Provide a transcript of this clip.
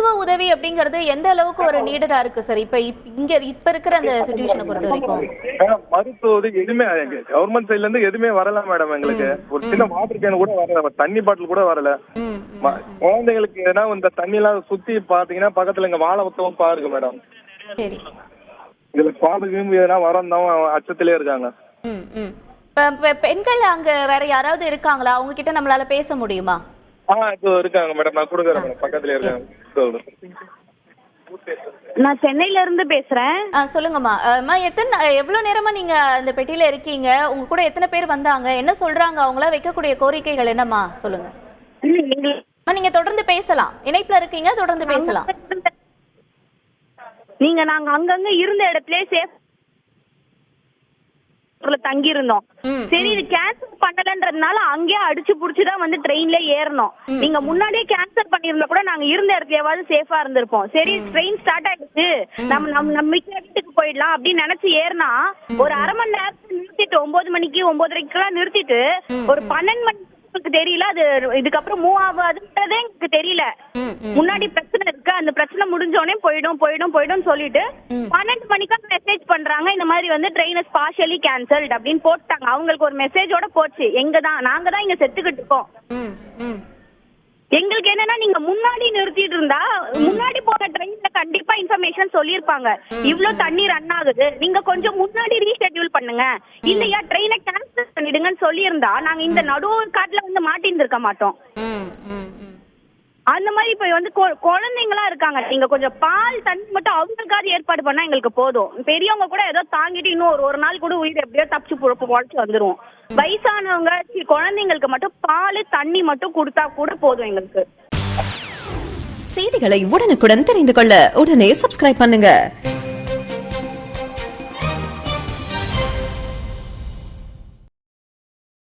மருத்துவ உதவி அப்படிங்கிறது எந்த அளவுக்கு ஒரு நீடடா இருக்கு சார்? இப்ப இருக்கிற அந்த சிச்சுவேஷனை பொறுத்த வரைக்கும் மருத்துவ உதவி எதுவுமே கவர்மெண்ட் சைட்ல இருந்து எதுவுமே வரல மேடம். எங்களுக்கு ஒரு சின்ன வாட்டர் கேன் கூட வரல, தண்ணி பாட்டில் கூட வரல. குழந்தைகளுக்கு ஏன்னா இந்த தண்ணி எல்லாம் சுத்தி பாத்தீங்கன்னா பக்கத்துல இங்க வாழை ஒத்தவும் பாருங்க மேடம். சரி, இதுல பாதுகாப்பு எதனா வரம் தான் அச்சத்திலே இருக்காங்க. பெண்கள் அங்க வேற யாராவது இருக்காங்களா? அவங்க கிட்ட நம்மளால பேச முடியுமா? இப்போ இருக்காங்க மேடம், நான் கொடுக்குறேன் மேடம், பக்கத்துல இருக்காங்க. நான் சென்னையில இருந்து பேசுறேன். சொல்லுங்கம்மா. எவ்வளவு நேரமா நீங்க அந்த பெட்டியில இருக்கீங்க? உங்க கூட எத்தனை பேர் வந்தாங்க? என்ன சொல்றாங்க? அவங்களா வைக்கக்கூடிய கோரிக்கைகள் என்னம்மா சொல்லுங்க. நீங்க தொடர்ந்து பேசலாம், இணைப்புல இருக்கீங்க, தொடர்ந்து பேசலாம். நாங்க அங்கங்க இருந்த இடத்துல சேஃப் தங்கி இருந்தோம். சரி, இது கேன்சல் பண்ணலன்றதுனால அங்கேயே அடிச்சு புடிச்சுதான் வந்து ட்ரெயின்ல ஏறணும். நீங்க முன்னாடியே கேன்சல் பண்ணிருந்தா கூட நாங்க இருந்த இடத்துலயாவது சேஃபா இருந்திருப்போம். சரி, ட்ரெயின் ஸ்டார்ட் ஆயிடுச்சு, நம்ம வீட்டுக்கு போயிடலாம் அப்படின்னு நினைச்சு ஏறினா ஒரு அரை மணி நேரத்துக்கு நிறுத்திட்டு 9 மணிக்கு 9:30 நிறுத்திட்டு ஒரு 12 மணி தெரியல. அது இதுக்கப்புறம் மூவ் ஆகாதுன்றதே எனக்கு தெரியல. முன்னாடி பிரச்சனை இருக்கு, அந்த பிரச்சனை முடிஞ்சோடனே போயிடும் சொல்லிட்டு 12 மணிக்கு மெசேஜ் பண்றாங்க, இந்த மாதிரி வந்து ட்ரெயின் இஸ் பார்ஷியலி கேன்சல்ட் அப்படின்னு போட்டாங்க. அவங்களுக்கு ஒரு மெசேஜோட போச்சு. நாங்க தான் இங்க செத்துக்கிட்டு இருக்கோம். எங்களுக்கு என்னன்னா, நீங்க முன்னாடி நிறுத்திட்டு இருந்தா முன்னாடி போன ட்ரெயின்ல கண்டிப்பா இன்ஃபர்மேஷன் சொல்லிருப்பாங்க, இவ்வளவு தண்ணி ரன் ஆகுது, நீங்க கொஞ்சம் முன்னாடி ரீஷெட்யூல் பண்ணுங்க, இல்லையா ட்ரெயினை கேன்சல் பண்ணிடுங்கன்னு சொல்லியிருந்தா நாங்க இந்த நடு காட்டுல வந்து மாட்டின்னு இருக்க மாட்டோம். அந்த மாதிரி இப்ப வந்து குழந்தைங்களா இருக்காங்க. நீங்க கொஞ்சம் பால் தண்ணி மட்டும் அவங்களுக்காவது ஏற்பாடு பண்ணா எங்களுக்கு போதும். பெரியவங்க கூட ஏதோ தாங்கிட்டு இன்னும் ஒரு நாள் கூட உயிர் எப்படியோ தப்பிச்சு பொழைச்சு வந்துருவோம். வயசானவங்க குழந்தைங்களுக்கு மட்டும் பால் தண்ணி மட்டும் கொடுத்தா கூட போதும் எங்களுக்கு. செய்திகளை உடனுக்குடன் தெரிந்து கொள்ள உடனே சப்ஸ்கிரைப் பண்ணுங்க.